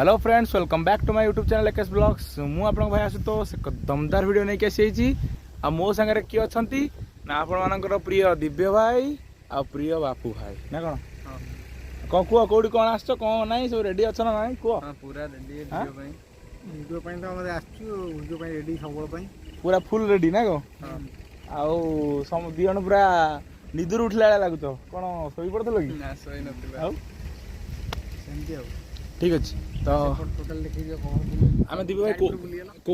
Hello friends, welcome back to my YouTube channel एकेस blogs. मु आपन भाई आशुतोष एक दमदार वीडियो नहीं आसी आ मो संगे किए अच्छा ना आपण प्रिय दिव्य भाई आ प्रिय बापू भाई ना कौन कौन कह कौटी कौन आस कौन ना सब रेडी अच्छा ना ना कह पूरा रेडी वीडियो तो आम आसो रेडी सब पूरा फुल रेडी ना कौन आउ दी जन पूरा निदर उठला लगुच कौन शोई पड़ल कि ठीक अच्छे तो आम दिव्य भाई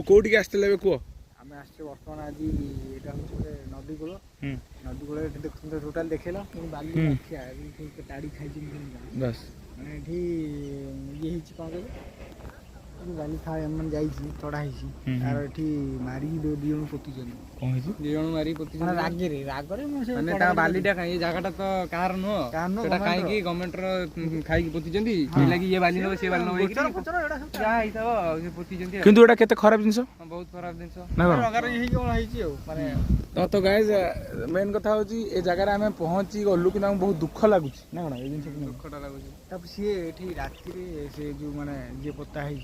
कौटी आसते कह आम आस बर्तमान आज यहाँ हूँ नदी कूल नदी कूल देखते टोटाल देखेल बाली टाड़ी खाई बस मैंने ये कौन कह बाली खा मैंने चढ़ाई तार ये मारिक दी जन पोती दी जन मारिक पोती रागे रागे बालीटा ये जगह तो कहार नुह कहीं गवर्नमेंट खाई पोती लगी ये बाली सी बाली पोती किंतु एटा केते खराब जिंस बहुत खराब जिन तो गाइस मेन कथा होची ए जगह आम पहुंची गलु कि बहुत दुख लगुच ना कोन ए जिंस दुखटा लगुच सी एठी राति रे से जो माने जे पत्ता है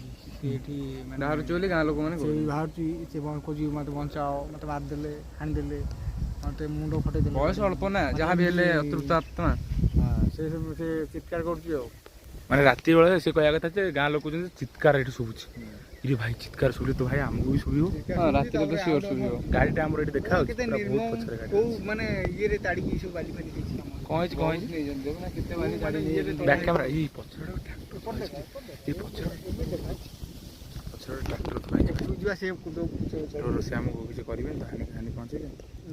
एठी माने बाहर चोली गां लोक माने से बाहर से खोजी मत बचाओ मत मार देले हान देले मते मुंडो फटे देले बयस अल्प ना जहां भी हेले अतृप्त आत्मा हां से चित्कार करछि माने राति बेले से कहया कथा जे गां लोक चित्कार एठी सुबुची ये भाई चित्कार सुली तो भाई हमको भी सुबियो हां राति को तो सियोर सुबियो गाड़ी टा हमर एठी देखा बहुत पछरे गाड़ी को माने ये रे ताड़ी की सब बाली फाली देछि कौन नहीं जन देखो ना कितने बाली गाड़ी ये रे बैक कैमरा ई पछरे ट्रैक्टर ई पछरे ट्रैक्टर तो भाई बुझवा से कुदो से हमको किछ करिवे तो हानि पहुंचे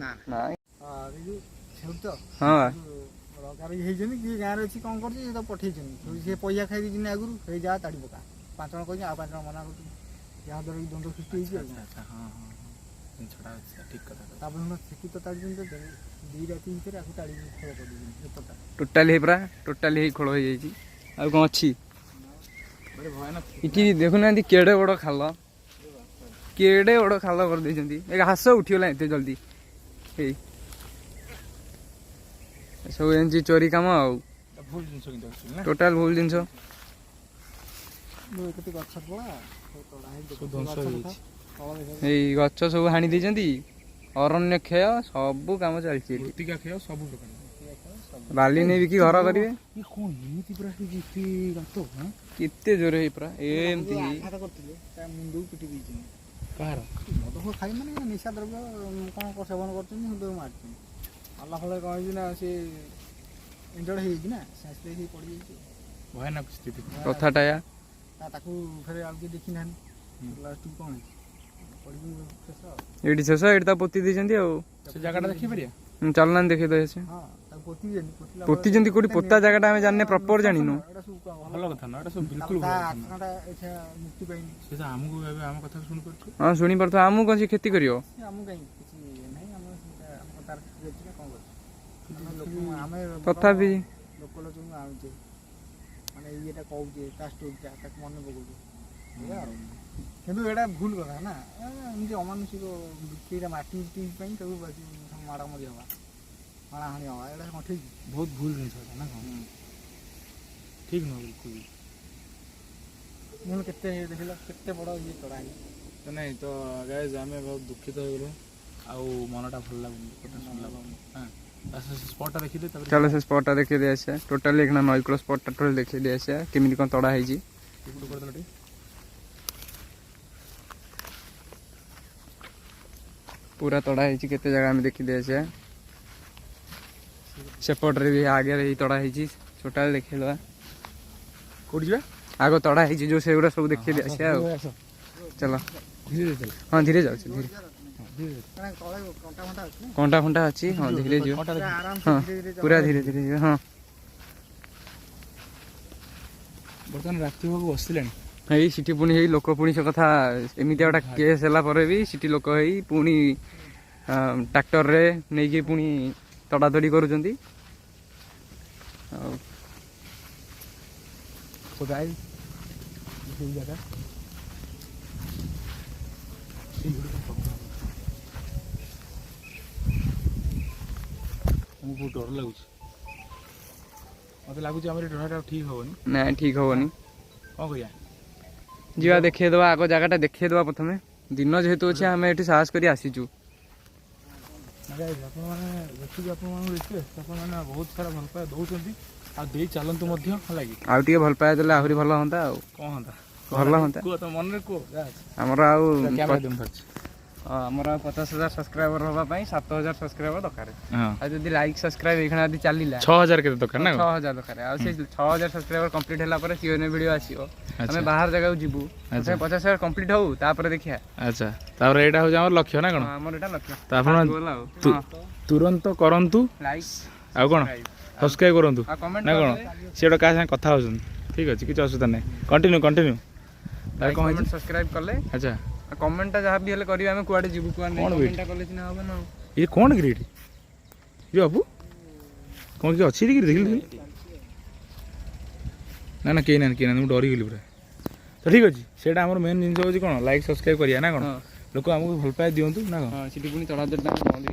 ना ना हां ये छौत हां सरकार हे जनी कि गां रे छी कोन करछि तो पठै छनी से पैसा खाइ दी जने आगुरु हे जा ताड़ी पका पांच जन कहि आ पांच जन मना करछि या दर द्वंद्व सृष्टि छै अच्छा हां हां छडा ठीक कथा तापर न सिकु तो ताड़ी जन तो दी राती भीतर आकु ताड़ी खोल कर दी पता टोटली हे पूरा टोटली हे खोल हो जाई छी आ कोन अछि बड़े भयानक इटी देखु ना केडे बड़ खाल कर देछंती एक हास उठियोला एते जल्दी हे सब एनजी चोरी काम आ भूल जिंस किंतु टोटल भूल जिंस कते गछ पळा तोडा हे देखो ध्वंस हे गछ सब हानि देछंती अरण्य क्षय सब काम चलछि मृत्तिका क्षय सब प्रकार बाली ने भी की घर करिवे ई कोन एमिति पूरा जिति गातो हां किते जोरे हे पूरा एमति आघात करथिले ता मुंडू पिटी दीछन कार मद हो खाई माने निशा द्रव्य कोन को सेवन करछन मुंडू मारछन अल्लाह फले कहै ना से इंजर्ड हे ना सासले ही पड़ी भयानक स्थिति कथाटा या ताकू फेरे आगे देखि नानी लास्ट कोन पड़ी शेष एडी शेष एडी ता पोती दिछंती आ से जगहटा देखि परिया चलना देखि दे से हां ता पोती जंती कोडी पोता जगहटा हम जानने प्रॉपर जानिनो एटा सब भलो कथा ना एटा सब बिल्कुल आत्माटा एटा मुक्ति पाइनी से त हमहु एबे हम कथा सुन करछु हां सुनी परतो हमहु कोन खेती करियो हमहु कहीं किछि नहीं हम तार जेछि कोन कर हमें तथापि लोक लोक आउजे माने येटा कहउजे ता स्टोरी ता मन बगुजे किंतु एटा भूल कथा ना एमति अमानुषिक बिकेरा माटी टी पई सब बाकी माडा मरि हवा माडा हानि हवा एटा कोन ठीक बहुत भूल जिंस ना ठीक न बिल्कुल मन केते देखिला केते बड़ ये तोड़ाई तो नहीं तो गाइस हमें बहुत दुखित हो गेलो आ मनटा भल लागुनी कथा सुनला हां बस स्पॉटटा देखि दे तब चलो से स्पॉटटा देखि दे आसे टोटली एकना नॉइक्रो स्पॉटटा टोटल देखि दे आसे केमिति कोन तोड़ा है जी कर दलटी पूरा तोड़ा है केते जगह में देखि दे आसे सेपट रे भी आगे रे तोड़ा है टोटल देखिलो कोड जा आगो तोड़ा है जो सेगुरा सब देखि दे आसे चलो धीरे चल हां धीरे जाउ धीरे कंटा फंटा अच्छी हाँ धीरे जो हाँ पूरा धीरे धीरे जो हाँ बर्तमान राति को बसलानी है सिटी पुणी है लोक पुणी से कथा एमती गोटा केस है भी सिटी लोक है पुणी ट्रैक्टर रे नहीं कि पुणी तड़ातड़ी करुँच जगह बहुत डर लगुच मत लगुच डरटा ठीक हेनी ना ठीक हेनी कौन कह ଯିବା ଦେଖେଇଦେବା ଆଗ ଜାଗାଟା ଦେଖେଇଦେବା ପ୍ରଥମେ ଦିନ ଯେହେତୁ ଅଛି ଆମେ ଏଠି ସାହସ କରି ଆସିଛୁ। ଆପଣମାନେ ଦେଖିକି ଆପଣମାନଙ୍କୁ ରିକ୍ୱେଷ୍ଟ ଆପଣମାନେ ବହୁତ ସାରା ଭଲ ପାଇବା ଦେଉଛନ୍ତି ଆଉ ଦେଇ ଚାଲନ୍ତୁ ମଧ୍ୟ ହେଲା କି। ଆଉ ଟିକେ ଭଲ ପାଇବା ଦେଲେ ଆହୁରି ଭଲ ହୁଅନ୍ତା ଆଉ କ'ଣ ହୁଅନ୍ତା ଭଲ ହୁଅନ୍ତା। କୁହ ତ ମନରେ କୁହ ଆମର ଆଉ କ୍ୟାମେରା ଦେମୁ ଧରିଛି। ଆମର ଆଉ 50,000 ସବସ୍କ୍ରାଇବର ହେବା ପାଇଁ 7,000 ସବସ୍କ୍ରାଇବର ଦରକାର। ହଁ ଆଉ ଯଦି ଲାଇକ୍ ସବସ୍କ୍ରାଇବ ଏଇଖିଣା ଯଦି ଚାଲିଲା 6,000 କେତେ ଦରକାର ନା 6,000 ଦରକାର। ଆଉ ସେ 6,000 ସବସ୍କ୍ରାଇବର କମ୍ପ୍ଲିଟ୍ ହେଲା ପରେ Q&A ଭିଡ଼ିଓ ଆସିବ। ଆମେ ବାହାର ଜାଗାକୁ ଯିବୁ 50,000 କମ୍ପ୍ଲିଟ୍ ହଉ ତାପରେ ଦେଖିବା। ଆଚ୍ଛା ତାପରେ ଏଇଟା ହେଉଛି ଆମର ଲକ୍ଷ୍ୟ ନା କ'ଣ? ଆମର ଏଇଟା ଲକ୍ଷ୍ୟ। ତ ଆପଣ ତୁରନ୍ତ କରନ୍ତୁ ଲାଇକ୍ ଆଉ କ'ଣ ସବସ୍କ୍ରାଇବ କରନ୍ତୁ ଆଉ କମେଣ୍ଟ ନା କ'ଣ? ସେ ଗୋଟେ କାହା ସାଙ୍ଗେ କଥା ହେଉଛନ୍ତି ଠିକ୍ ଅଛି କିଛି ଅସୁବିଧା ନାହିଁ। କଣ୍ଟିନ୍ୟୁ ତାର କ'ଣ ହେଇଛି? ସବସ୍କ୍ରାଇବ କଲେ ଆଚ୍ଛା କମେଣ୍ଟଟା ଯାହା ବି ହେଲେ କରିବେ ଆମେ କୁଆଡ଼େ ଯିବୁ କୁଆଡ଼େ କ'ଣ କମେଣ୍ଟଟା କଲେ ସିନା ହବ ନା। ଇଏ କ'ଣ କିରି ଏଠି ଯେ ବାବୁ କ'ଣ କିଏ ଅଛି କିରି ଦେଖିଲି ନା କେହି ନାହାନ୍ତି ମୁଁ ଡରିଗଲି ପୁରା। ତ ଠିକ୍ ଅଛି ସେଇଟା ଆମର ମେନ୍ ଜିନିଷ ହେଉଛି କ'ଣ ଲାଇକ୍ ସବସ୍କ୍ରାଇବ କରିବା ନା କ'ଣ? ଲୋକ ଆମକୁ ଭଲ ପାଇବା ଦିଅନ୍ତୁ ନା କ'ଣ? ସେଠି ପୁଣି 3,000 ଟଙ୍କା ବନ୍ଦ